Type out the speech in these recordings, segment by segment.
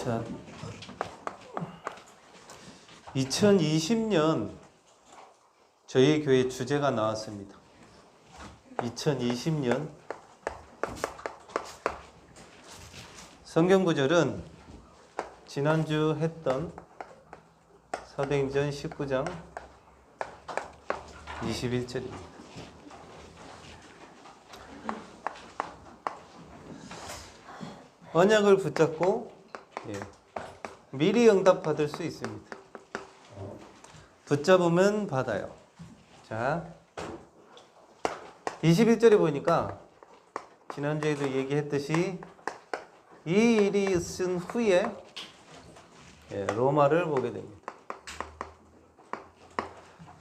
자, 2020년 저희 교회 주제가 나왔습니다. 2020년 성경 구절은 지난주 했던 사도행전 19장 21절입니다. 언약을 붙잡고 미리 응답받을 수 있습니다. 붙잡으면 받아요. 자, 21절에 보니까 지난주에도 얘기했듯이 이 일이 있은 후에 로마를 보게 됩니다.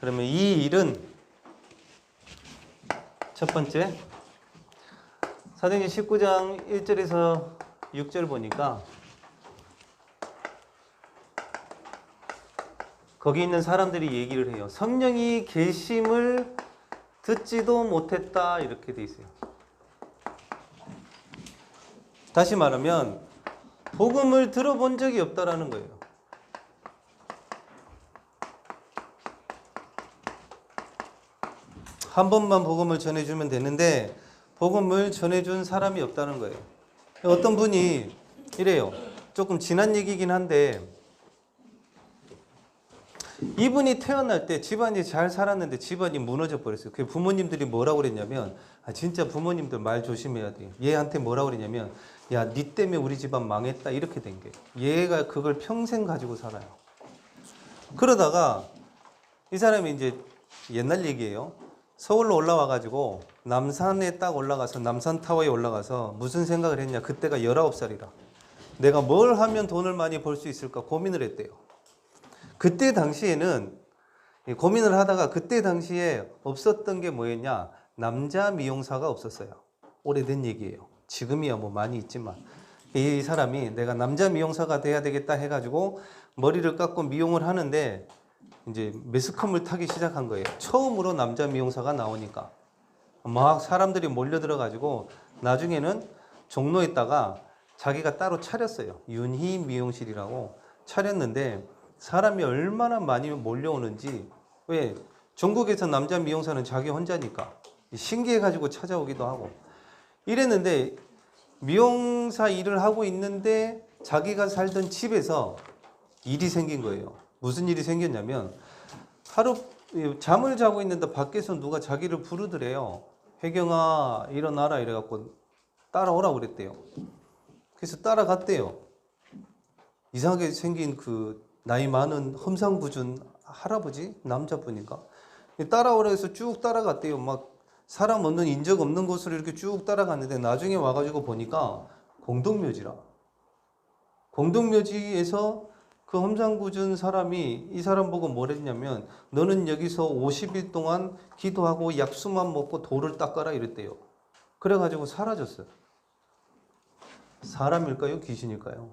그러면 이 일은 첫 번째 사도행전 19장 1절에서 6절 보니까 거기 있는 사람들이 얘기를 해요. 성령이 계심을 듣지도 못했다 이렇게 돼 있어요. 다시 말하면 복음을 들어본 적이 없다라는 거예요. 한 번만 복음을 전해주면 되는데 복음을 전해준 사람이 없다는 거예요. 어떤 분이 이래요. 조금 지난 얘기긴 한데 이분이 태어날 때 집안이 잘 살았는데 집안이 무너져 버렸어요. 그 부모님들이 뭐라고 그랬냐면 진짜 부모님들 말 조심해야 돼요. 얘한테 뭐라고 그랬냐면 야, 니 때문에 우리 집안 망했다 이렇게 된 게 얘가 그걸 평생 가지고 살아요. 그러다가 이 사람이 이제 옛날 얘기예요. 서울로 올라와 가지고 남산에 딱 올라가서 남산타워에 올라가서 무슨 생각을 했냐. 그때가 19살이라 내가 뭘 하면 돈을 많이 벌 수 있을까 고민을 했대요. 그때 당시에는 고민을 하다가 그때 당시에 없었던 게 뭐였냐. 남자 미용사가 없었어요. 오래된 얘기예요. 지금이야 뭐 많이 있지만 이 사람이 내가 남자 미용사가 돼야 되겠다 해가지고 머리를 깎고 미용을 하는데 이제 매스컴을 타기 시작한 거예요. 처음으로 남자 미용사가 나오니까 막 사람들이 몰려들어가지고 나중에는 종로에다가 자기가 따로 차렸어요. 윤희 미용실이라고 차렸는데 사람이 얼마나 많이 몰려오는지. 왜? 전국에서 남자 미용사는 자기 혼자니까 신기해가지고 찾아오기도 하고 이랬는데 미용사 일을 하고 있는데 자기가 살던 집에서 일이 생긴 거예요. 무슨 일이 생겼냐면 하루 잠을 자고 있는데 밖에서 누가 자기를 부르더래요. 혜경아 일어나라 이래갖고 따라오라고 그랬대요. 그래서 따라갔대요. 이상하게 생긴 그 나이 많은 험상궂은 할아버지 남자분인가 따라오라 해서 쭉 따라갔대요. 막 사람 없는 인적 없는 곳으로 이렇게 쭉 따라갔는데 나중에 와가지고 보니까 공동묘지라. 공동묘지에서 그 험상궂은 사람이 이 사람 보고 뭐랬냐면 너는 여기서 50일 동안 기도하고 약수만 먹고 돌을 닦아라 이랬대요. 그래가지고 사라졌어요. 사람일까요? 귀신일까요?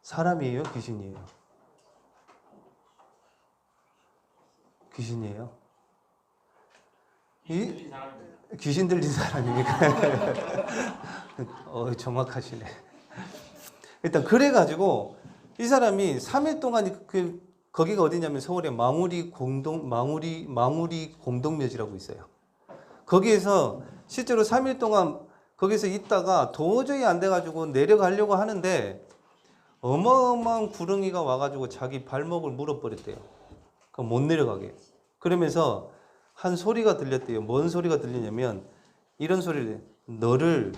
사람이에요? 귀신이에요? 귀신이에요? 귀신 들린 사람이니까. 정확하시네. 일단 그래가지고 이 사람이 3일 동안 거기가 어디냐면 서울에 망우리 공동묘지라고 있어요. 거기에서 실제로 3일 동안 거기서 있다가 도저히 안 돼가지고 내려가려고 하는데 어마어마한 구렁이가 와가지고 자기 발목을 물어버렸대요. 못 내려가게. 그러면서 한 소리가 들렸대요. 뭔 소리가 들리냐면 이런 소리를 너를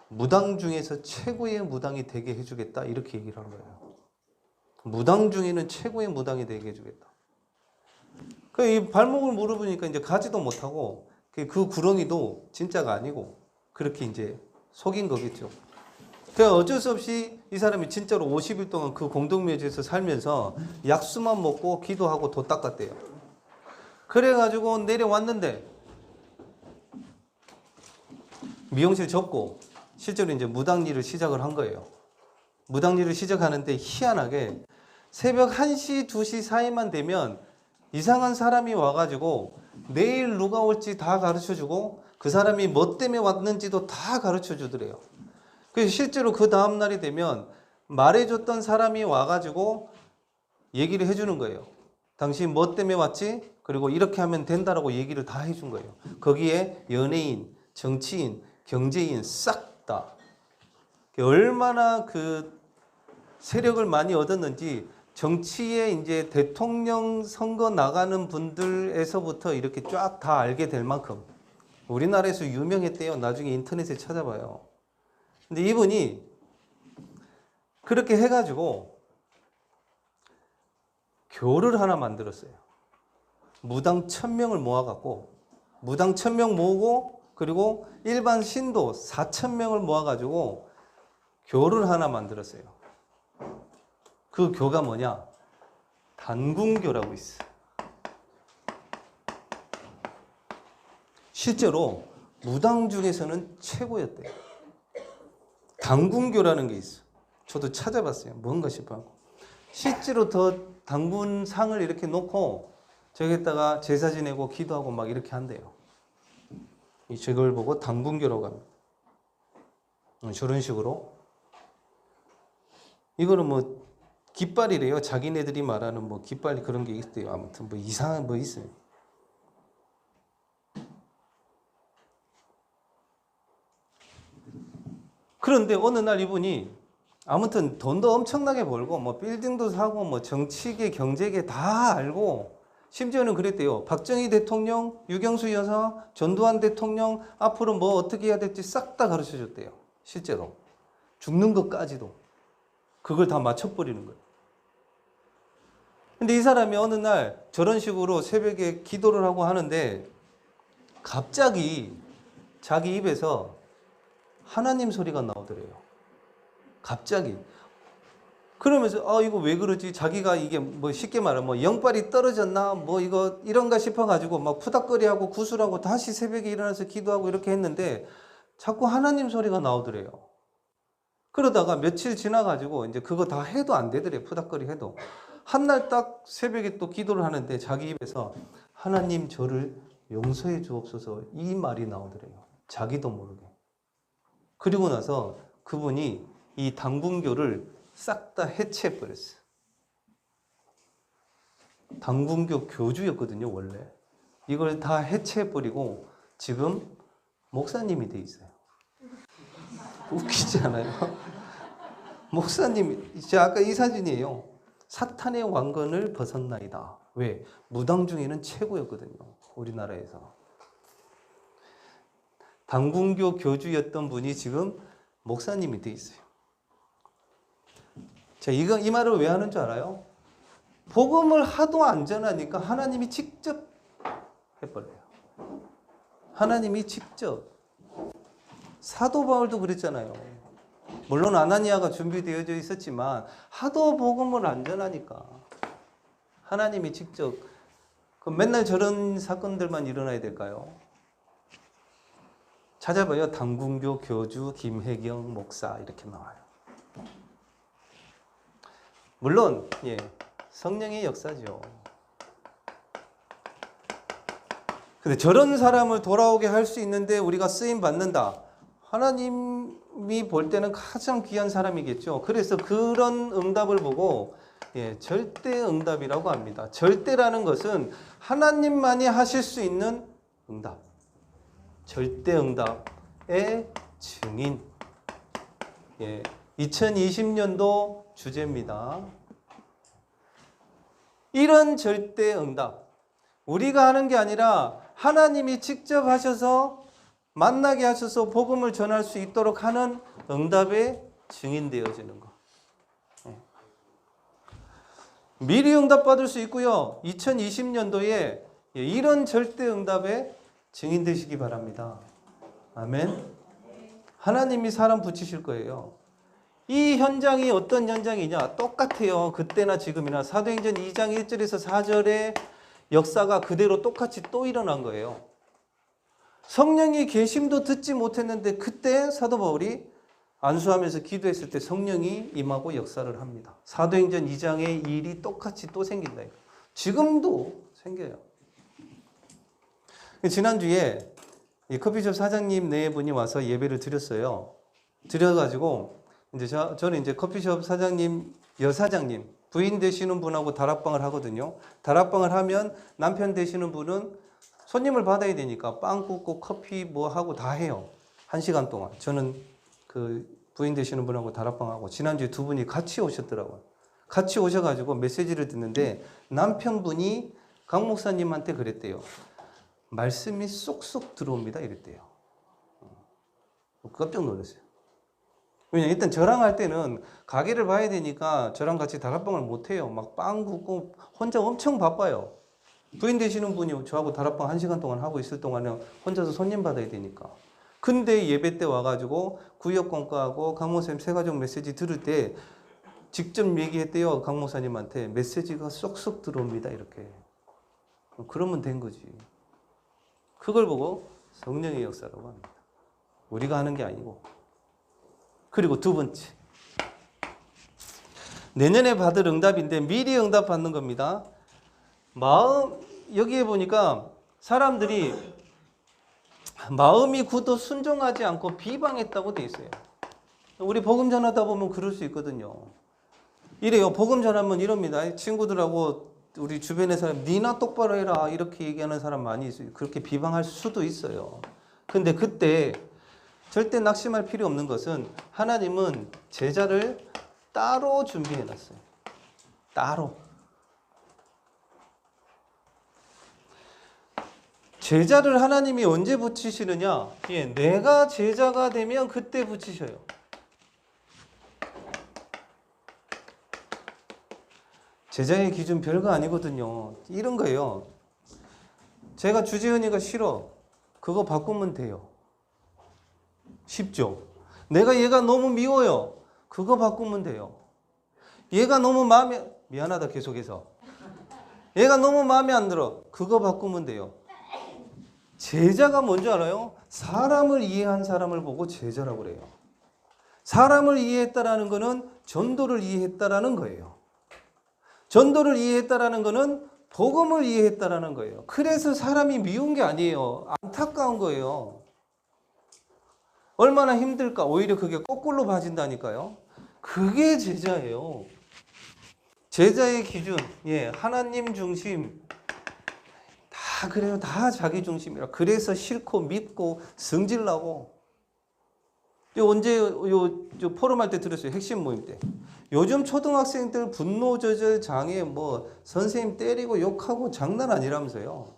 무당 중에서 최고의 무당이 되게 해주겠다 이렇게 얘기를 한 거예요. 무당 중에는 최고의 무당이 되게 해주겠다. 이 발목을 물어보니까 이제 가지도 못하고 그 구렁이도 진짜가 아니고 그렇게 이제 속인 거겠죠. 그러니까 어쩔 수 없이 이 사람이 진짜로 50일 동안 그 공동묘지에서 살면서 약수만 먹고 기도하고 도 닦았대요. 그래가지고 내려왔는데 미용실 접고 실제로 이제 무당 일을 시작을 한 거예요. 무당 일을 시작하는데 희한하게 새벽 1시, 2시 사이만 되면 이상한 사람이 와가지고 내일 누가 올지 다 가르쳐주고 그 사람이 뭐 때문에 왔는지도 다 가르쳐주더래요. 그래서 실제로 그 다음 날이 되면 말해줬던 사람이 와가지고 얘기를 해주는 거예요. 당신 뭐 때문에 왔지? 그리고 이렇게 하면 된다라고 얘기를 다 해준 거예요. 거기에 연예인, 정치인, 경제인 싹 다 얼마나 그 세력을 많이 얻었는지 정치에 이제 대통령 선거 나가는 분들에서부터 이렇게 쫙 다 알게 될 만큼 우리나라에서 유명했대요. 나중에 인터넷에 찾아봐요. 근데 이분이 그렇게 해가지고 교를 하나 만들었어요. 무당 1000명을 모아갖고 무당 1000명 모으고 그리고 일반 신도 4000명을 모아가지고 교를 하나 만들었어요. 그 교가 뭐냐? 단군교라고 있어요. 실제로 무당 중에서는 최고였대요. 단군교라는 게 있어. 저도 찾아봤어요. 뭔가 싶어하고. 실제로 더 단군상을 이렇게 놓고 저기에다가 제사 지내고 기도하고 막 이렇게 한대요. 저걸 보고 단군교라고 합니다. 저런 식으로. 이거는 뭐 깃발이래요. 자기네들이 말하는 뭐 깃발 그런 게 있대요. 아무튼 뭐 이상한 뭐 있어요. 그런데 어느 날 이분이 아무튼 돈도 엄청나게 벌고 뭐 빌딩도 사고 뭐 정치계 경제계 다 알고 심지어는 그랬대요. 박정희 대통령, 유경수 여사, 전두환 대통령 앞으로 뭐 어떻게 해야 될지 싹 다 가르쳐 줬대요. 실제로. 죽는 것까지도. 그걸 다 맞춰버리는 거예요. 근데 이 사람이 어느 날 저런 식으로 새벽에 기도를 하고 하는데 갑자기 자기 입에서 하나님 소리가 나오더래요. 갑자기. 그러면서 이거 왜 그러지? 자기가 이게 뭐 쉽게 말하면 뭐 영빨이 떨어졌나? 뭐 이거 이런가 싶어가지고 막 푸닥거리하고 구슬하고 다시 새벽에 일어나서 기도하고 이렇게 했는데 자꾸 하나님 소리가 나오더래요. 그러다가 며칠 지나가지고 이제 그거 다 해도 안 되더래요. 푸닥거리 해도. 한날 딱 새벽에 또 기도를 하는데 자기 입에서 하나님 저를 용서해 주옵소서 이 말이 나오더래요. 자기도 모르게. 그리고 나서 그분이 이 단군교를 싹 다 해체해버렸어요. 단군교 교주였거든요, 원래. 이걸 다 해체해버리고 지금 목사님이 돼 있어요. 웃기지 않아요? 목사님이, 아까 이 사진이에요. 사탄의 왕권을 벗었나이다. 왜? 무당 중에는 최고였거든요, 우리나라에서. 단군교 교주였던 분이 지금 목사님이 돼 있어요. 자, 이 말을 왜 하는 줄 알아요? 복음을 하도 안 전하니까 하나님이 직접 해버려요. 하나님이 직접. 사도 바울도 그랬잖아요. 물론 아나니아가 준비되어져 있었지만 하도 복음을 안 전하니까 하나님이 직접. 그럼 맨날 저런 사건들만 일어나야 될까요? 찾아봐요. 단군교 교주 김혜경 목사 이렇게 나와요. 물론 성령의 역사죠. 근데 저런 사람을 돌아오게 할 수 있는데 우리가 쓰임 받는다. 하나님이 볼 때는 가장 귀한 사람이겠죠. 그래서 그런 응답을 보고 절대 응답이라고 합니다. 절대라는 것은 하나님만이 하실 수 있는 응답. 절대 응답의 증인. 2020년도 주제입니다. 이런 절대 응답. 우리가 하는 게 아니라 하나님이 직접 하셔서 만나게 하셔서 복음을 전할 수 있도록 하는 응답의 증인 되어지는 것. 미리 응답 받을 수 있고요. 2020년도에 이런 절대 응답의 증인 되시기 바랍니다. 아멘. 하나님이 사람 붙이실 거예요. 이 현장이 어떤 현장이냐? 똑같아요. 그때나 지금이나. 사도행전 2장 1절에서 4절의 역사가 그대로 똑같이 또 일어난 거예요. 성령이 계심도 듣지 못했는데 그때 사도 바울이 안수하면서 기도했을 때 성령이 임하고 역사를 합니다. 사도행전 2장의 일이 똑같이 또 생긴다. 지금도 생겨요. 지난주에 이 커피숍 사장님 네 분이 와서 예배를 드렸어요. 드려가지고 이제 저는 이제 커피숍 사장님, 여사장님, 부인 되시는 분하고 다락방을 하거든요. 다락방을 하면 남편 되시는 분은 손님을 받아야 되니까 빵 굽고 커피 뭐 하고 다 해요. 1시간 동안. 저는 그 부인 되시는 분하고 다락방하고 지난주에 두 분이 같이 오셨더라고요. 같이 오셔가지고 메시지를 듣는데 남편분이 강 목사님한테 그랬대요. 말씀이 쏙쏙 들어옵니다. 이랬대요. 깜짝 놀랐어요. 왜냐면 일단 저랑 할 때는 가게를 봐야 되니까 저랑 같이 다락방을 못 해요. 막 빵 굽고 혼자 엄청 바빠요. 부인 되시는 분이 저하고 다락방 1시간 동안 하고 있을 동안에 혼자서 손님 받아야 되니까. 근데 예배 때 와가지고 구역공과하고 강 목사님 새가족 메시지 들을 때 직접 얘기했대요. 강 목사님한테 메시지가 쏙쏙 들어옵니다. 이렇게. 그러면 된 거지. 그걸 보고 성령의 역사라고 합니다. 우리가 하는 게 아니고. 그리고 두 번째. 내년에 받을 응답인데 미리 응답 받는 겁니다. 여기에 보니까 사람들이 마음이 굳어 순종하지 않고 비방했다고 돼 있어요. 우리 복음 전하다 보면 그럴 수 있거든요. 이래요. 복음 전하면 이럽니다. 친구들하고 우리 주변의 사람 니나 똑바로 해라 이렇게 얘기하는 사람 많이 있어요. 그렇게 비방할 수도 있어요. 근데 그때 절대 낙심할 필요 없는 것은 하나님은 제자를 따로 준비해 놨어요. 따로. 제자를 하나님이 언제 붙이시느냐? 예, 내가 제자가 되면 그때 붙이셔요. 제자의 기준 별거 아니거든요. 이런 거예요. 제가 주재현이가 싫어. 그거 바꾸면 돼요. 쉽죠? 내가 얘가 너무 미워요. 그거 바꾸면 돼요. 얘가 너무 미안하다 계속해서. 얘가 너무 마음에 안 들어. 그거 바꾸면 돼요. 제자가 뭔지 알아요? 사람을 이해한 사람을 보고 제자라고 그래요. 사람을 이해했다라는 거는 전도를 이해했다라는 거예요. 전도를 이해했다라는 거는 복음을 이해했다라는 거예요. 그래서 사람이 미운 게 아니에요. 안타까운 거예요. 얼마나 힘들까? 오히려 그게 거꾸로 봐진다니까요. 그게 제자예요. 제자의 기준, 예, 하나님 중심. 다 그래요. 다 자기 중심이라. 그래서 싫고 믿고 성질나고. 언제 포럼할 때 들었어요. 핵심 모임 때. 요즘 초등학생들 분노 조절 장애 뭐 선생님 때리고 욕하고 장난 아니라면서요.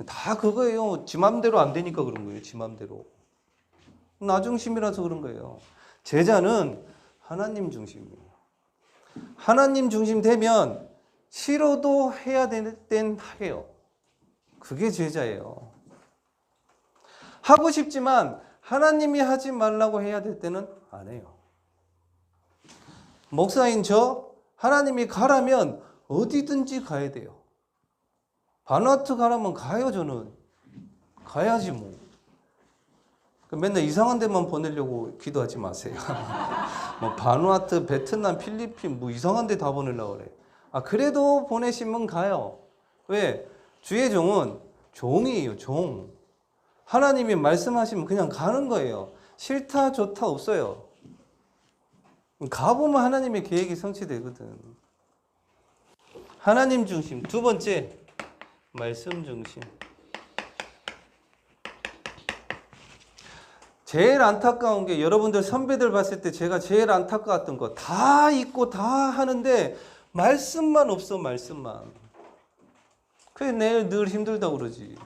다 그거예요. 지 맘대로 안 되니까 그런 거예요. 지 맘대로. 나 중심이라서 그런 거예요. 제자는 하나님 중심이에요. 하나님 중심 되면 싫어도 해야 될 땐 해요. 그게 제자예요. 하고 싶지만 하나님이 하지 말라고 해야 될 때는 안 해요. 목사인 저 하나님이 가라면 어디든지 가야 돼요. 바누아투 가라면 가요. 저는 가야지 뭐. 맨날 이상한 데만 보내려고 기도하지 마세요. 뭐 바누아투, 베트남, 필리핀 뭐 이상한 데 다 보내려고 그래. 그래도 보내시면 가요. 왜? 주의 종은 종이에요. 종. 하나님이 말씀하시면 그냥 가는 거예요. 싫다 좋다 없어요. 가보면 하나님의 계획이 성취되거든. 하나님 중심. 두 번째, 말씀 중심. 제일 안타까운 게 여러분들 선배들 봤을 때 제가 제일 안타까웠던 거 다 있고 다 하는데 말씀만 없어. 말씀만. 그래 내일 늘 힘들다고 그러지.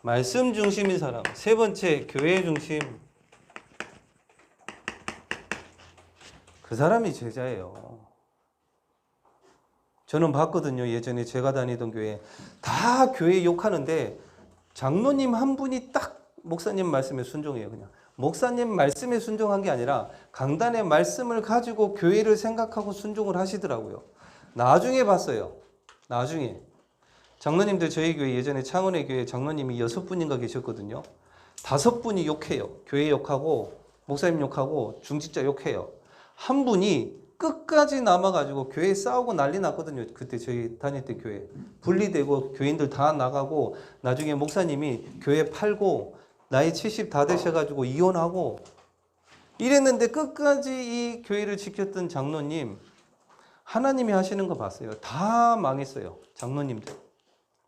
말씀 중심인 사람. 세 번째, 교회 중심. 그 사람이 제자예요. 저는 봤거든요. 예전에 제가 다니던 교회. 다 교회 욕하는데 장로님 한 분이 딱 목사님 말씀에 순종해요. 그냥. 목사님 말씀에 순종한 게 아니라 강단의 말씀을 가지고 교회를 생각하고 순종을 하시더라고요. 나중에 봤어요. 나중에. 장로님들 저희 교회 예전에 창원의 교회 장로님이 6분인가 계셨거든요. 5분이 욕해요. 교회 욕하고 목사님 욕하고 중직자 욕해요. 한 분이 끝까지 남아가지고 교회 싸우고 난리 났거든요. 그때 저희 다닐 때 교회 분리되고 교인들 다 나가고 나중에 목사님이 교회 팔고 나이 70 다 되셔가지고 이혼하고 이랬는데 끝까지 이 교회를 지켰던 장로님 하나님이 하시는 거 봤어요. 다 망했어요. 장로님들,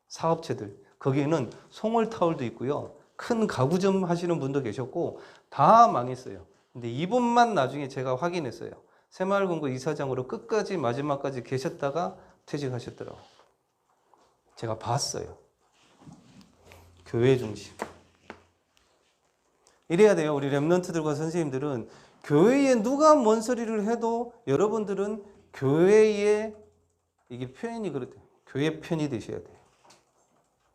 사업체들. 거기에는 송월타월도 있고요. 큰 가구점 하시는 분도 계셨고 다 망했어요. 근데 이분만 나중에 제가 확인했어요. 새마을금고 이사장으로 끝까지 마지막까지 계셨다가 퇴직하셨더라고요. 제가 봤어요. 교회 중심. 이래야 돼요. 우리 렘넌트들과 선생님들은 교회에 누가 뭔 소리를 해도 여러분들은 교회에 이게 표현이 그렇대요. 교회 편이 되셔야 돼요.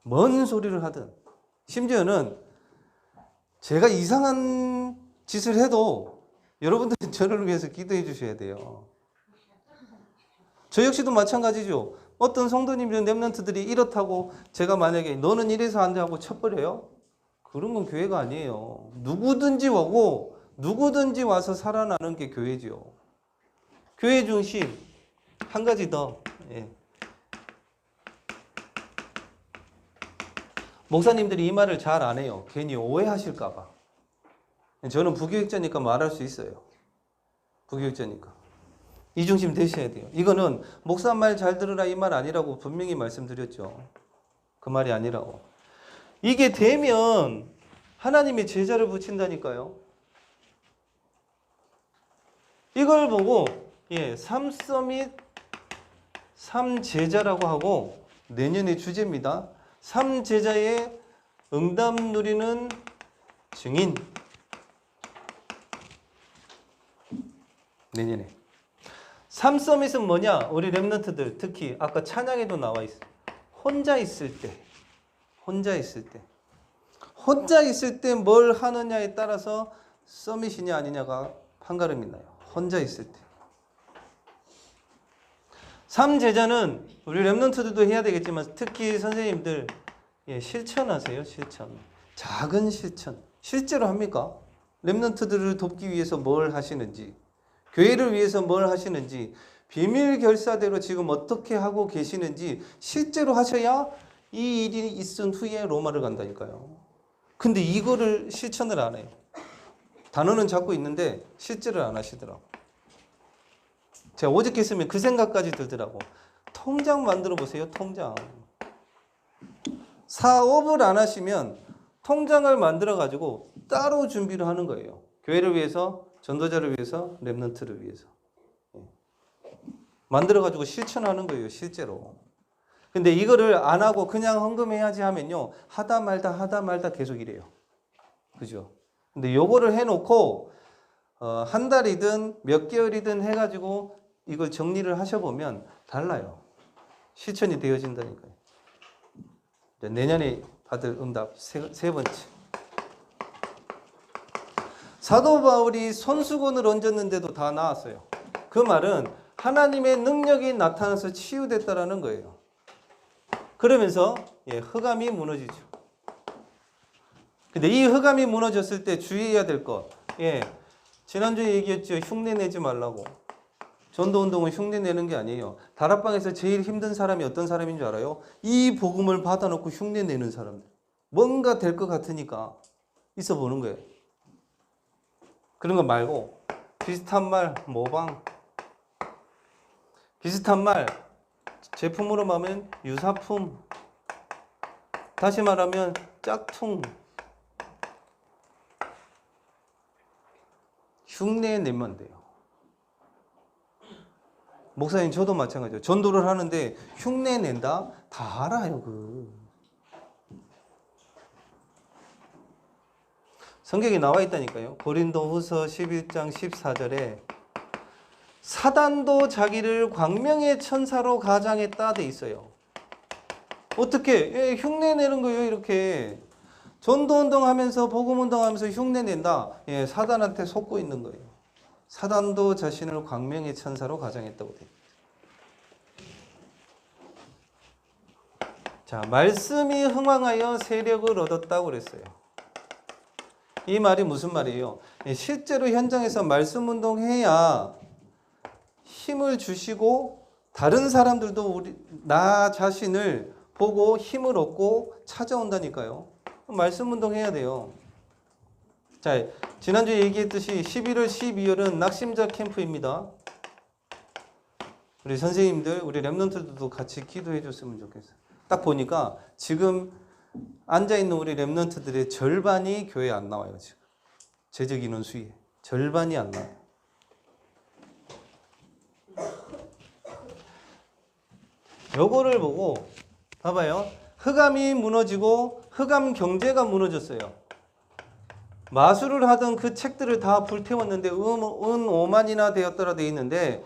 뭔 소리를 하든. 심지어는 제가 이상한 짓을 해도 여러분들은 저를 위해서 기도해 주셔야 돼요. 저 역시도 마찬가지죠. 어떤 성도님들, 렘넌트들이 이렇다고 제가 만약에 너는 이래서 안 돼 하고 쳐버려요? 그런 건 교회가 아니에요. 누구든지 오고 누구든지 와서 살아나는 게 교회죠. 교회 중심. 한 가지 더. 예. 목사님들이 이 말을 잘 안 해요. 괜히 오해하실까 봐. 저는 부교육자니까 말할 수 있어요. 부교육자니까. 이 중심 되셔야 돼요. 이거는 목사 말 잘 들으라 이 말 아니라고 분명히 말씀드렸죠. 그 말이 아니라고. 이게 되면 하나님이 제자를 붙인다니까요. 이걸 보고 삼서밋 3제자라고 하고 내년의 주제입니다. 3제자의 응답 누리는 증인. 내년에. 3서밋은 뭐냐? 우리 렘넌트들 특히 아까 찬양에도 나와 있어요. 혼자 있을 때. 혼자 있을 때. 혼자 있을 때 뭘 하느냐에 따라서 서밋이냐 아니냐가 판가름이 나요. 혼자 있을 때. 3제자는 우리 렘넌트들도 해야 되겠지만 특히 선생님들 실천하세요. 실천. 작은 실천. 실제로 합니까? 렘넌트들을 돕기 위해서 뭘 하시는지, 교회를 위해서 뭘 하시는지, 비밀 결사대로 지금 어떻게 하고 계시는지 실제로 하셔야 이 일이 있은 후에 로마를 간다니까요. 근데 이거를 실천을 안 해요. 단어는 잡고 있는데 실제를 안 하시더라고. 제가 어저께 있으면 그 생각까지 들더라고. 통장 만들어 보세요. 통장. 사업을 안 하시면 통장을 만들어 가지고 따로 준비를 하는 거예요. 교회를 위해서, 전도자를 위해서, 렘넌트를 위해서. 만들어 가지고 실천하는 거예요. 실제로. 근데 이거를 안 하고 그냥 헌금해야지 하면요. 하다 말다 계속 이래요. 그죠? 근데 요거를 해놓고 한 달이든 몇 개월이든 해가지고 이걸 정리를 하셔보면 달라요. 실천이 되어진다니까요. 내년에 받을 응답 세 번째. 사도 바울이 손수건을 얹었는데도 다 나았어요. 그 말은 하나님의 능력이 나타나서 치유됐다라는 거예요. 그러면서 흑암이 무너지죠. 근데 이 흑암이 무너졌을 때 주의해야 될 것. 지난주에 얘기했죠. 흉내 내지 말라고. 전도운동은 흉내 내는 게 아니에요. 다락방에서 제일 힘든 사람이 어떤 사람인 줄 알아요? 이 복음을 받아놓고 흉내 내는 사람들. 뭔가 될 것 같으니까 있어 보는 거예요. 그런 거 말고 비슷한 말, 모방. 비슷한 말, 제품으로 말하면 유사품. 다시 말하면 짝퉁. 흉내 내면 돼요. 목사님 저도 마찬가지예요. 전도를 하는데 흉내 낸다? 다 알아요. 성경에 나와 있다니까요. 고린도후서 11장 14절에 사단도 자기를 광명의 천사로 가장했다 돼 있어요. 어떻게? 흉내 내는 거예요. 이렇게 전도운동 하면서 복음운동 하면서 흉내 낸다. 사단한테 속고 있는 거예요. 사단도 자신을 광명의 천사로 가장했다고 돼 있어요. 자, 말씀이 흥왕하여 세력을 얻었다고 그랬어요. 이 말이 무슨 말이에요? 실제로 현장에서 말씀 운동해야 힘을 주시고 다른 사람들도 나 자신을 보고 힘을 얻고 찾아온다니까요. 말씀 운동해야 돼요. 자, 지난주에 얘기했듯이 11월, 12월은 낙심자 캠프입니다. 우리 선생님들, 우리 랩런트들도 같이 기도해 줬으면 좋겠어요. 딱 보니까 지금 앉아있는 우리 랩런트들의 절반이 교회에 안 나와요. 지금 재적 인원 수에 절반이 안 나와요. 요거를 보고 봐봐요. 흑암이 무너지고 흑암 경제가 무너졌어요. 마술을 하던 그 책들을 다 불태웠는데 은 5만이나 되었더라 돼 있는데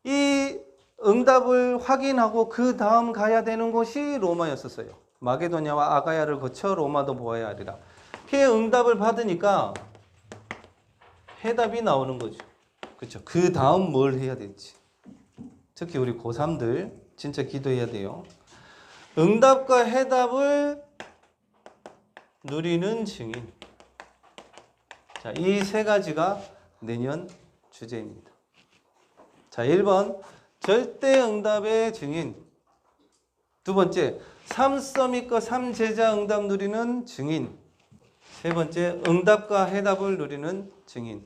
이 응답을 확인하고 그 다음 가야 되는 곳이 로마였었어요. 마게도냐와 아가야를 거쳐 로마도 보아야 하리라. 그 응답을 받으니까 해답이 나오는 거죠. 그렇죠. 그 다음 뭘 해야 될지. 특히 우리 고3들 진짜 기도해야 돼요. 응답과 해답을 누리는 증인. 자, 이 세 가지가 내년 주제입니다. 자, 1번 절대 응답의 증인. 두 번째, 3서밋과 3제자 응답 누리는 증인. 세 번째, 응답과 해답을 누리는 증인.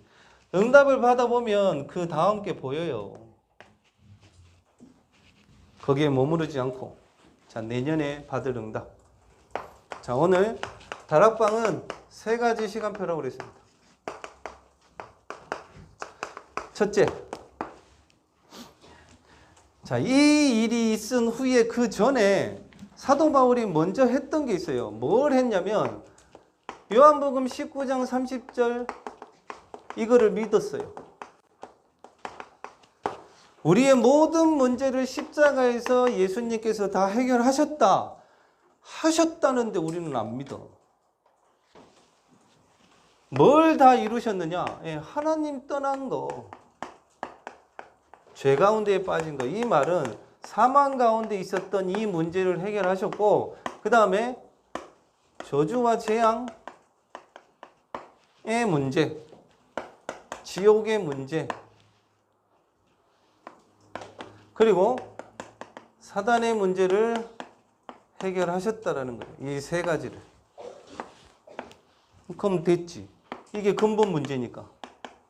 응답을 받아보면 그 다음 게 보여요. 거기에 머무르지 않고. 자, 내년에 받을 응답. 자, 오늘 다락방은 세 가지 시간표라고 그랬습니다. 첫째, 자, 이 일이 있은 후에 그 전에 사도 바울이 먼저 했던 게 있어요. 뭘 했냐면 요한복음 19장 30절 이거를 믿었어요. 우리의 모든 문제를 십자가에서 예수님께서 다 해결하셨다. 하셨다는데 우리는 안 믿어. 뭘 다 이루셨느냐? 예, 하나님 떠난 거. 죄 가운데에 빠진 거. 이 말은 사망 가운데 있었던 이 문제를 해결하셨고 그 다음에 저주와 재앙의 문제, 지옥의 문제, 그리고 사단의 문제를 해결하셨다라는 거예요. 이 세 가지를. 그럼 됐지. 이게 근본 문제니까.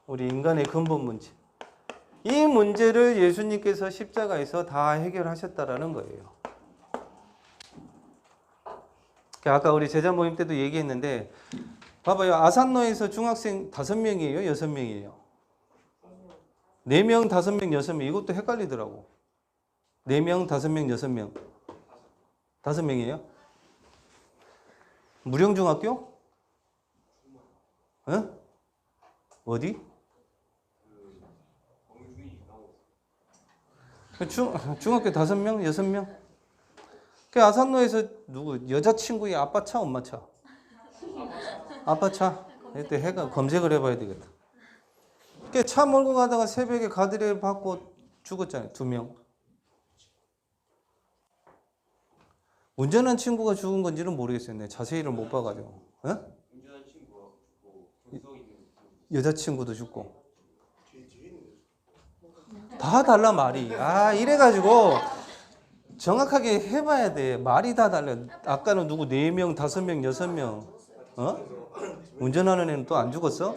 우리 인간의 근본 문제. 이 문제를 예수님께서 십자가에서 다 해결하셨다라는 거예요. 아까 우리 제자 모임 때도 얘기했는데 봐봐요. 아산노에서 중학생 5명이에요? 6명이에요? 4명, 5명, 6명. 이것도 헷갈리더라고. 4명, 5명, 6명. 5명이에요? 무령중학교? 어? 어디? 중학교 5명? 6명? 그 아산로에서 누구? 여자친구의 아빠 차, 엄마 차? 아빠 차? 이때 해가 검색을 해봐야 되겠다. 그 차 몰고 가다가 새벽에 가드레일 받고 죽었잖아요. 2명. 운전한 친구가 죽은 건지는 모르겠어요. 내 자세히를 못 봐가지고. 어? 운전한 친구가 죽고 여자친구도 죽고. 다 달라 말이. 아, 이래가지고 정확하게 해봐야 돼. 말이 다 달라. 아까는 누구 4명, 5명, 6명. 어? 운전하는 애는 또 안 죽었어?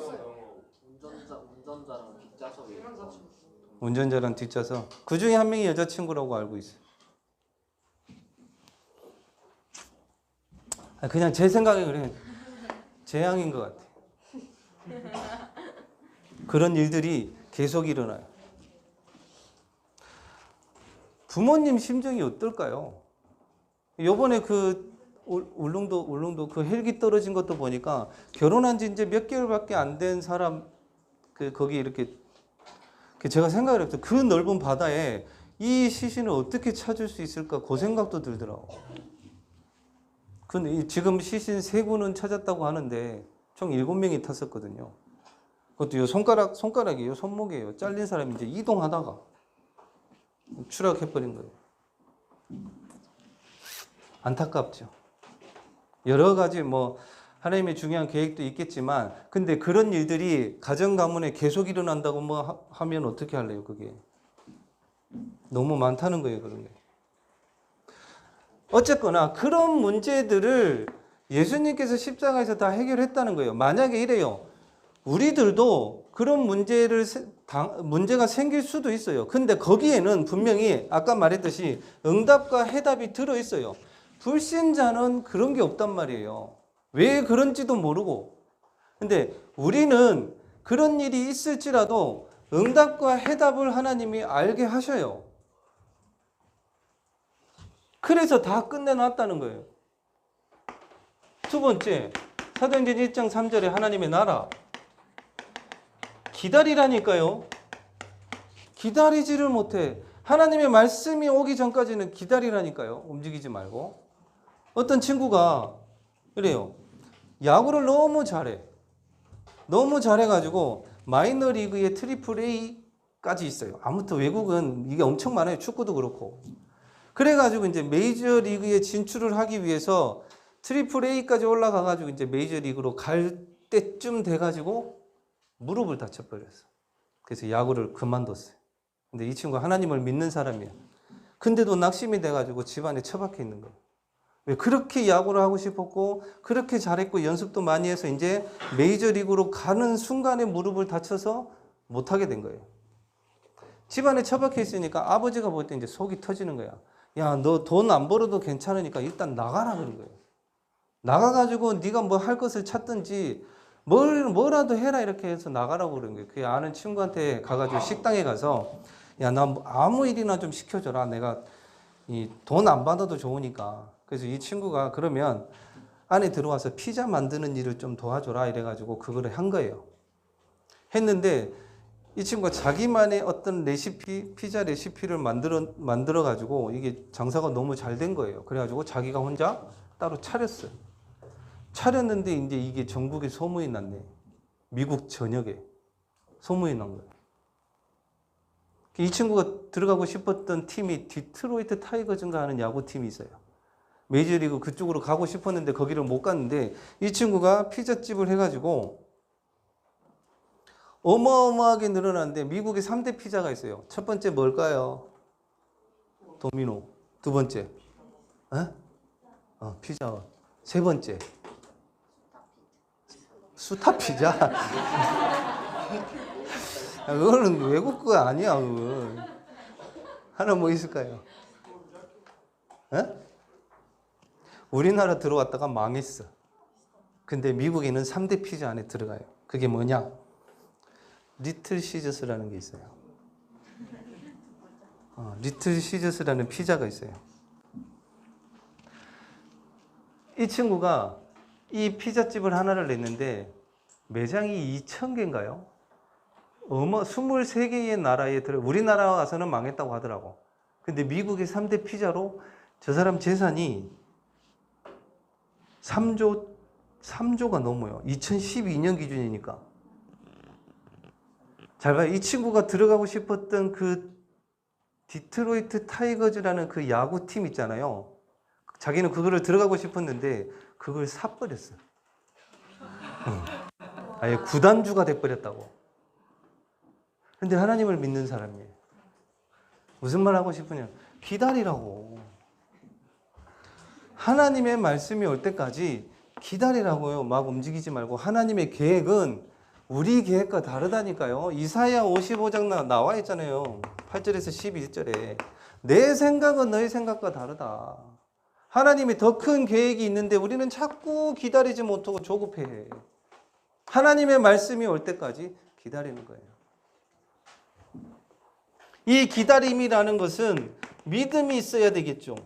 운전자랑 뒷좌석. 그 중에 한 명이 여자친구라고 알고 있어. 그냥 제 생각에 그래. 재앙인 것 같아. 그런 일들이 계속 일어나요. 부모님 심정이 어떨까요? 요번에 그 울릉도 그 헬기 떨어진 것도 보니까 결혼한 지 이제 몇 개월밖에 안 된 사람 거기 이렇게 제가 생각을 했어요. 그 넓은 바다에 이 시신을 어떻게 찾을 수 있을까 그 생각도 들더라고. 근데 지금 시신 3구는 찾았다고 하는데 총 7명이 탔었거든요. 그것도 요 손가락이에요, 손목이에요. 잘린 사람이 이제 이동하다가 추락해버린 거예요. 안타깝죠. 여러 가지 하나님의 중요한 계획도 있겠지만, 근데 그런 일들이 가정 가문에 계속 일어난다고 하면 어떻게 할래요, 그게? 너무 많다는 거예요, 그런 게. 어쨌거나 그런 문제들을 예수님께서 십자가에서 다 해결했다는 거예요. 만약에 이래요. 우리들도 그런 문제가 생길 수도 있어요. 근데 거기에는 분명히 아까 말했듯이 응답과 해답이 들어있어요. 불신자는 그런 게 없단 말이에요. 왜 그런지도 모르고. 근데 우리는 그런 일이 있을지라도 응답과 해답을 하나님이 알게 하셔요. 그래서 다 끝내놨다는 거예요. 두 번째, 사도행전 1장 3절에 하나님의 나라. 기다리라니까요. 기다리지를 못해. 하나님의 말씀이 오기 전까지는 기다리라니까요. 움직이지 말고. 어떤 친구가 그래요. 야구를 너무 잘해. 너무 잘해가지고 마이너리그에 트리플 A까지 있어요. 아무튼 외국은 이게 엄청 많아요. 축구도 그렇고. 그래가지고 이제 메이저리그에 진출을 하기 위해서 트리플 A까지 올라가가지고 이제 메이저리그로 갈 때쯤 돼가지고 무릎을 다쳐버렸어. 그래서 야구를 그만뒀어요. 근데 이 친구가 하나님을 믿는 사람이야. 근데도 낙심이 돼가지고 집안에 처박혀 있는 거예요. 왜 그렇게 야구를 하고 싶었고 그렇게 잘했고 연습도 많이 해서 이제 메이저리그로 가는 순간에 무릎을 다쳐서 못하게 된 거예요. 집안에 처박혀 있으니까 아버지가 볼 때 이제 속이 터지는 거야. 야, 너 돈 안 벌어도 괜찮으니까 일단 나가라 그런 거예요. 나가가지고 네가 뭐 할 것을 찾든지 뭐라도 해라 이렇게 해서 나가라고 그런 거예요. 그 아는 친구한테 가가지고 식당에 가서 야, 나 아무 일이나 좀 시켜줘라. 내가 돈 안 받아도 좋으니까. 그래서 이 친구가 그러면 안에 들어와서 피자 만드는 일을 좀 도와줘라 이래가지고 그거를 한 거예요. 했는데 이 친구가 자기만의 어떤 레시피, 피자 레시피를 만들어가지고 이게 장사가 너무 잘 된 거예요. 그래가지고 자기가 혼자 따로 차렸어요. 차렸는데 이제 이게 전국에 소문이 났네. 미국 전역에 소문이 난 거예요. 이 친구가 들어가고 싶었던 팀이 디트로이트 타이거즈인가 하는 야구팀이 있어요. 메이저리그 그쪽으로 가고 싶었는데 거기를 못 갔는데 이 친구가 피자집을 해가지고 어마어마하게 늘어났는데 미국에 3대 피자가 있어요. 첫 번째 뭘까요? 도미노. 두 번째 피자. 세 번째 수타 피자. 그거는 외국 거 아니야. 그거. 하나 뭐 있을까요? 우리나라 들어왔다가 망했어. 근데 미국에는 3대 피자 안에 들어가요. 그게 뭐냐? 리틀 시저스라는 게 있어요. 리틀 시저스라는 피자가 있어요. 이 친구가 이 피자집을 하나를 냈는데 매장이 2,000개인가요? 23개의 나라에 우리나라 와서는 망했다고 하더라고. 근데 미국의 3대 피자로 저 사람 재산이 3조가 넘어요. 2012년 기준이니까. 잘 봐요. 이 친구가 들어가고 싶었던 그 디트로이트 타이거즈라는 그 야구팀 있잖아요. 자기는 그거를 들어가고 싶었는데 그걸 사버렸어. 아예 구단주가 돼버렸다고. 근데 하나님을 믿는 사람이에요. 무슨 말 하고 싶으냐? 기다리라고. 하나님의 말씀이 올 때까지 기다리라고요. 막 움직이지 말고. 하나님의 계획은 우리 계획과 다르다니까요. 이사야 55장 나와 있잖아요. 8절에서 11절에. 내 생각은 너희 생각과 다르다. 하나님이 더 큰 계획이 있는데 우리는 자꾸 기다리지 못하고 조급해. 하나님의 말씀이 올 때까지 기다리는 거예요. 이 기다림이라는 것은 믿음이 있어야 되겠죠.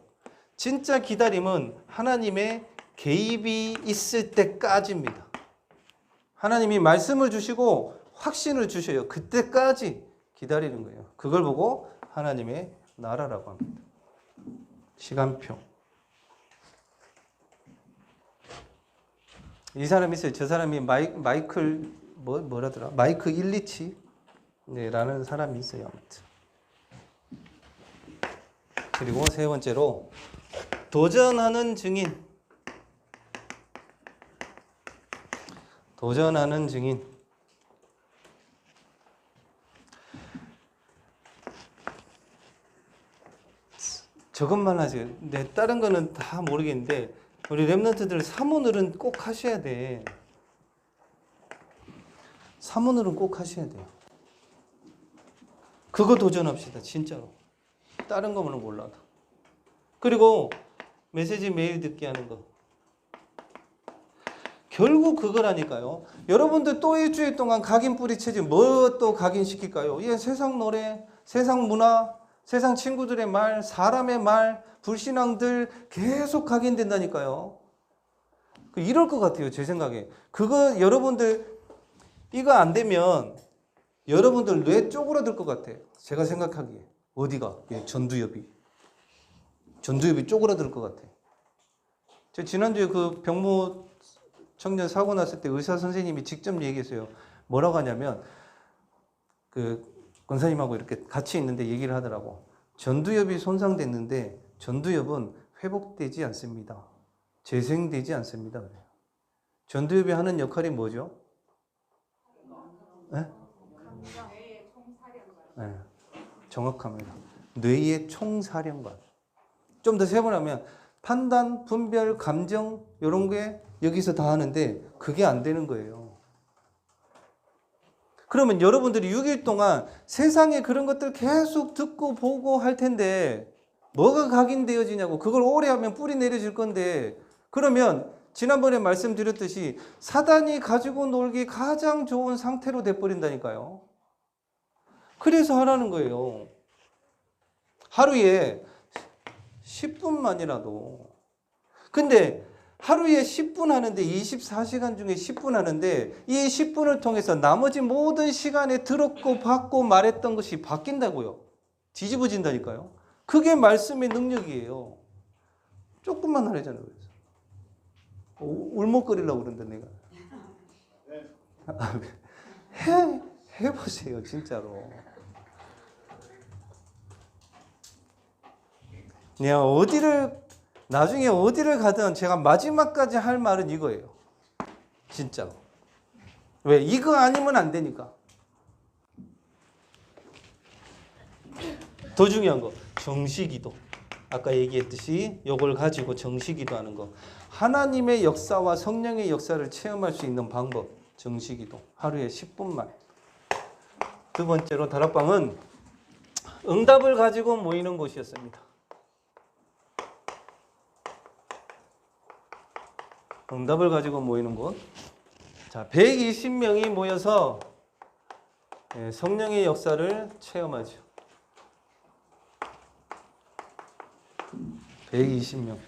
진짜 기다림은 하나님의 개입이 있을 때까지입니다. 하나님이 말씀을 주시고 확신을 주셔요. 그때까지 기다리는 거예요. 그걸 보고 하나님의 나라라고 합니다. 시간표. 이 사람이 있어요. 저 사람이 마이클 뭐라더라? 마이크 일리치 라는 사람이 있어요. 아무튼. 그리고 세 번째로 도전하는 증인. 도전하는 증인. 저것만 하세요. 네, 다른 거는 다 모르겠는데 우리 랩런트들 사문을은 꼭 하셔야 돼. 사문을은 꼭 하셔야 돼요. 그거 도전합시다. 진짜로. 다른 거는 몰라도. 그리고 메시지 메일 듣기 하는 거. 결국 그거라니까요. 여러분들 또 일주일 동안 각인 뿌리채지 뭐 또 각인시킬까요? 예, 세상 노래, 세상 문화, 세상 친구들의 말, 사람의 말, 불신앙들 계속 각인된다니까요. 이럴 것 같아요. 제 생각에. 그거 여러분들 이거 안 되면 여러분들 뇌 쪼그라들 것 같아요. 제가 생각하기에. 어디가? 예, 전두엽이 쪼그라들 것 같아요. 제가 지난주에 그 병무 청년 사고 났을 때 의사 선생님이 직접 얘기했어요. 뭐라고 하냐면 그 권사님하고 이렇게 같이 있는데 얘기를 하더라고. 전두엽이 손상됐는데 전두엽은 회복되지 않습니다. 재생되지 않습니다. 그래요. 전두엽이 하는 역할이 뭐죠? 네? 네, 정확합니다. 뇌의 총사령관. 좀 더 세분하면 판단, 분별, 감정 이런 게 여기서 다 하는데 그게 안 되는 거예요. 그러면 여러분들이 6일 동안 세상에 그런 것들 계속 듣고 보고 할 텐데 뭐가 각인되어지냐고. 그걸 오래 하면 뿌리 내려질 건데 그러면 지난번에 말씀드렸듯이 사단이 가지고 놀기 가장 좋은 상태로 돼버린다니까요. 그래서 하라는 거예요. 하루에 10분만이라도. 근데 하루에 10분 하는데 24시간 중에 10분 하는데 이 10분을 통해서 나머지 모든 시간에 들었고 받고 말했던 것이 바뀐다고요. 뒤집어진다니까요. 그게 말씀의 능력이에요. 조금만 하려잖아요. 그래서. 울먹거리려고 그런다 내가. 해보세요 진짜로. 내가 나중에 어디를 가든 제가 마지막까지 할 말은 이거예요. 진짜로. 왜? 이거 아니면 안 되니까. 더 중요한 거. 정시기도. 아까 얘기했듯이 이걸 가지고 정시기도 하는 거. 하나님의 역사와 성령의 역사를 체험할 수 있는 방법. 정시기도. 하루에 10분만. 두 번째로 다락방은 응답을 가지고 모이는 곳이었습니다. 응답을 가지고 모이는 곳. 자, 120명이 모여서 성령의 역사를 체험하죠. 120명.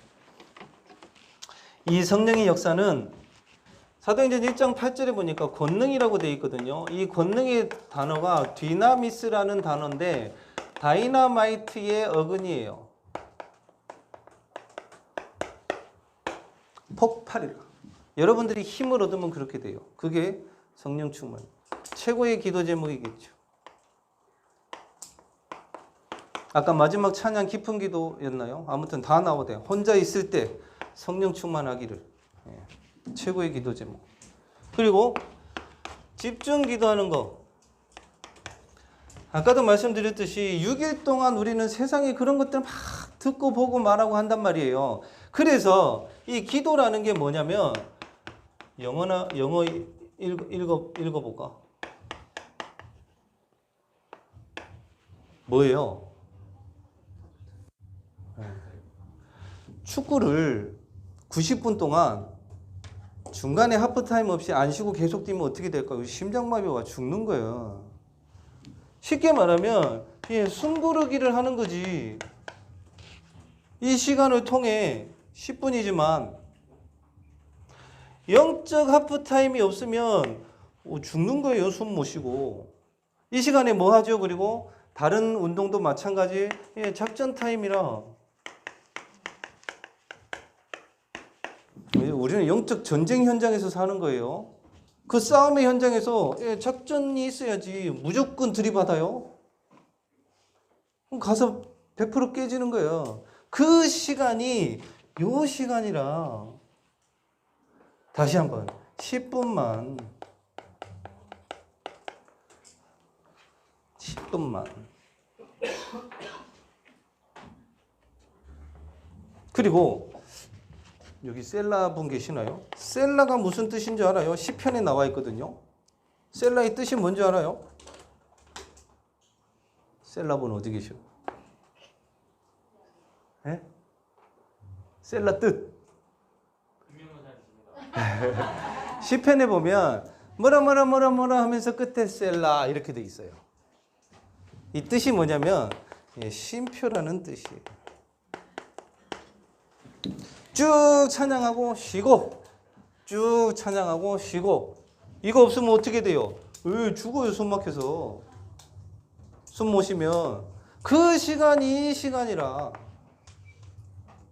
이 성령의 역사는 사도행전 1장 8절에 보니까 권능이라고 되어 있거든요. 이 권능의 단어가 디나미스라는 단어인데 다이나마이트의 어근이에요. 폭발이라. 여러분들이 힘을 얻으면 그렇게 돼요. 그게 성령 충만. 최고의 기도 제목이겠죠. 아까 마지막 찬양 깊은 기도였나요? 아무튼 다 나오대요. 혼자 있을 때 성령 충만하기를. 최고의 기도 제목. 그리고 집중 기도하는 거. 아까도 말씀드렸듯이 6일 동안 우리는 세상에 그런 것들 막 듣고 보고 말하고 한단 말이에요. 그래서 이 기도라는 게 뭐냐면 영어 읽어볼까? 뭐예요? 축구를 90분 동안 중간에 하프타임 없이 안 쉬고 계속 뛰면 어떻게 될까요? 심장마비가 죽는 거예요. 쉽게 말하면 숨 고르기를 하는 거지. 이 시간을 통해 10분이지만 영적 하프타임이 없으면 죽는 거예요. 숨 못 쉬고. 이 시간에 뭐 하죠? 그리고 다른 운동도 마찬가지. 작전 타임이라. 우리는 영적 전쟁 현장에서 사는 거예요. 그 싸움의 현장에서 작전이 있어야지. 무조건 들이받아요. 그럼 가서 100% 깨지는 거예요. 그 시간이 요 시간이라. 다시 한번 10분만 10분만 그리고 여기 셀라 분 계시나요? 셀라가 무슨 뜻인 줄 알아요? 시편에 나와 있거든요. 셀라의 뜻이 뭔지 알아요? 셀라 분 어디 계셔? 네? 셀라 뜻. 시편에 보면 뭐라 하면서 끝에 셀라 이렇게 돼 있어요. 이 뜻이 뭐냐면 쉼표라는 뜻이에요. 쭉 찬양하고 쉬고 쭉 찬양하고 쉬고 이거 없으면 어떻게 돼요? 죽어요. 숨 막혀서. 숨 못 쉬면 그 시간이 이 시간이라.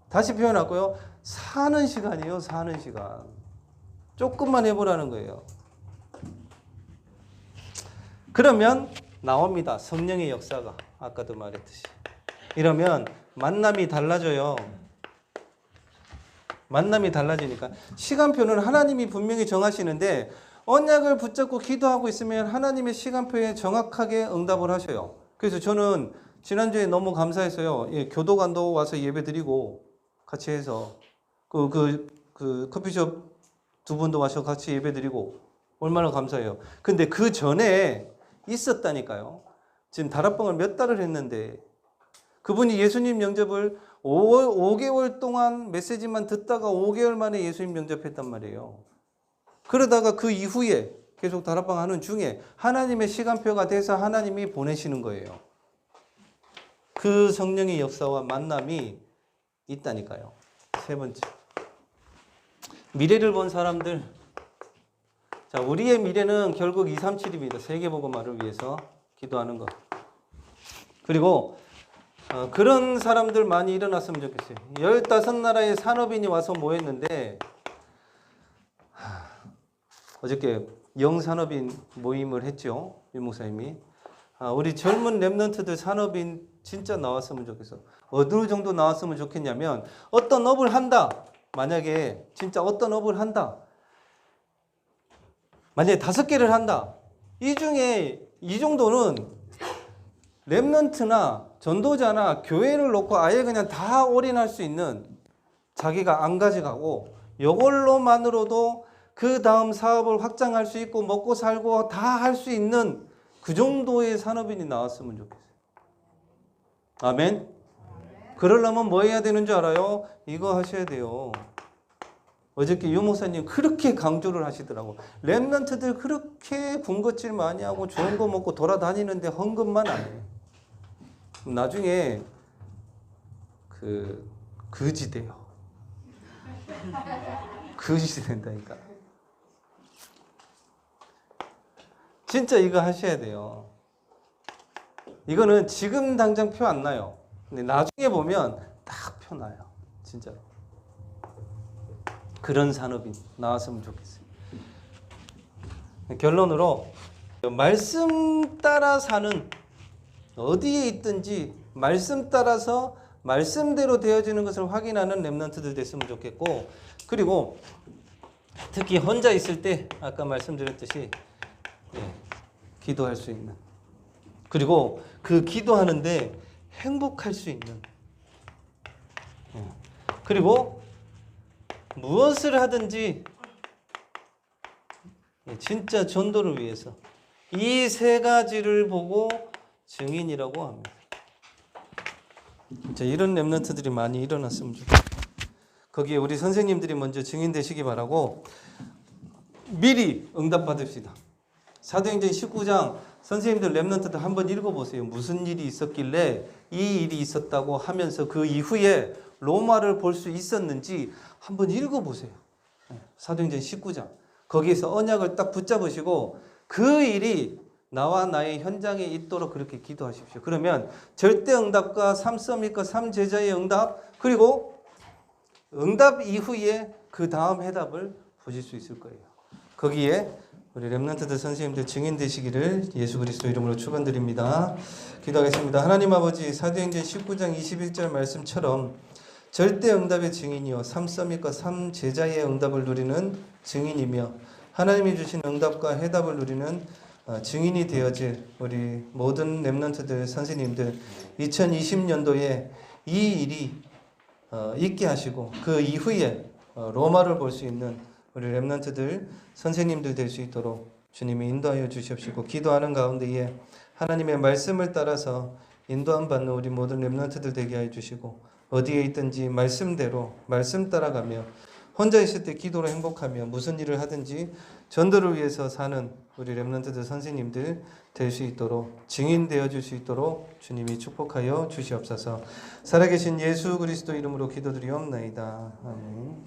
다시 표현할까요? 사는 시간이에요. 사는 시간. 조금만 해보라는 거예요. 그러면 나옵니다. 성령의 역사가. 아까도 말했듯이. 이러면 만남이 달라져요. 만남이 달라지니까 시간표는 하나님이 분명히 정하시는데 언약을 붙잡고 기도하고 있으면 하나님의 시간표에 정확하게 응답을 하셔요. 그래서 저는 지난주에 너무 감사했어요. 교도관도 와서 예배드리고 같이 해서 그 커피숍 두 분도 와서 같이 예배드리고 얼마나 감사해요. 근데 그 전에 있었다니까요. 지금 다락방을 몇 달을 했는데 그분이 예수님 영접을 5개월 동안 메시지만 듣다가 5개월 만에 예수님 영접했단 말이에요. 그러다가 그 이후에 계속 다락방 하는 중에 하나님의 시간표가 돼서 하나님이 보내시는 거예요. 그 성령의 역사와 만남이 있다니까요. 세 번째. 미래를 본 사람들. 자, 우리의 미래는 결국 237입니다. 세계복음화를 위해서 기도하는 것. 그리고 그런 사람들 많이 일어났으면 좋겠어요. 15나라의 산업인이 와서 모였는데 어저께 영산업인 모임을 했죠. 유 목사님이. 우리 젊은 랩런트들 산업인 진짜 나왔으면 좋겠어. 어느 정도 나왔으면 좋겠냐면 어떤 업을 한다. 만약에 진짜 어떤 업을 한다. 만약에 5개를 한다. 이 중에 이 정도는 랩런트나 전도자나 교회를 놓고 아예 그냥 다 올인할 수 있는 자기가 안 가져가고 이걸로만으로도 그 다음 사업을 확장할 수 있고 먹고 살고 다 할 수 있는 그 정도의 산업인이 나왔으면 좋겠어요. 아멘? 그러려면 뭐 해야 되는 줄 알아요? 이거 하셔야 돼요. 어저께 유 목사님 그렇게 강조를 하시더라고. 랩런트들 그렇게 군것질 많이 하고 좋은 거 먹고 돌아다니는데 헌금만 안 해요. 나중에 거지 돼요. 거지 된다니까. 진짜 이거 하셔야 돼요. 이거는 지금 당장 표 안 나요. 근데 나중에 보면 딱 표 나요. 진짜로. 그런 산업이 나왔으면 좋겠어요. 결론으로 말씀 따라 사는 어디에 있든지 말씀 따라서 말씀대로 되어지는 것을 확인하는 랩런트들 됐으면 좋겠고 그리고 특히 혼자 있을 때 아까 말씀드렸듯이 기도할 수 있는 그리고 그 기도하는데 행복할 수 있는 그리고 무엇을 하든지 진짜 전도를 위해서 이 세 가지를 보고 증인이라고 합니다. 자, 이런 랩런트들이 많이 일어났으면 좋겠어요. 거기에 우리 선생님들이 먼저 증인 되시기 바라고 미리 응답받읍시다. 사도행전 19장 선생님들 랩런트들 한번 읽어보세요. 무슨 일이 있었길래 이 일이 있었다고 하면서 그 이후에 로마를 볼 수 있었는지 한번 읽어보세요. 사도행전 19장. 거기에서 언약을 딱 붙잡으시고 그 일이 나와 나의 현장에 있도록 그렇게 기도하십시오. 그러면 절대 응답과 3서밋과 3제자의 응답 그리고 응답 이후에 그 다음 해답을 보실 수 있을 거예요. 거기에 우리 랩런트들 선생님들 증인 되시기를 예수 그리스도 이름으로 축원드립니다. 기도하겠습니다. 하나님 아버지 사도행전 19장 21절 말씀처럼 절대 응답의 증인이요 3서밋과 3제자의 응답을 누리는 증인이며 하나님이 주신 응답과 해답을 누리는 증인이 되어질 우리 모든 랩런트들 선생님들 2020년도에 이 일이 있게 하시고 그 이후에 로마를 볼 수 있는 우리 렘넌트들 선생님들 될 수 있도록 주님이 인도하여 주시옵시고 기도하는 가운데에 하나님의 말씀을 따라서 인도함 받는 우리 모든 렘넌트들 되게 하여 주시고 어디에 있든지 말씀대로 말씀 따라가며 혼자 있을 때 기도로 행복하며 무슨 일을 하든지 전도를 위해서 사는 우리 렘넌트들 선생님들 될 수 있도록 증인 되어 줄 수 있도록 주님이 축복하여 주시옵소서. 살아계신 예수 그리스도 이름으로 기도드리옵나이다. 아멘.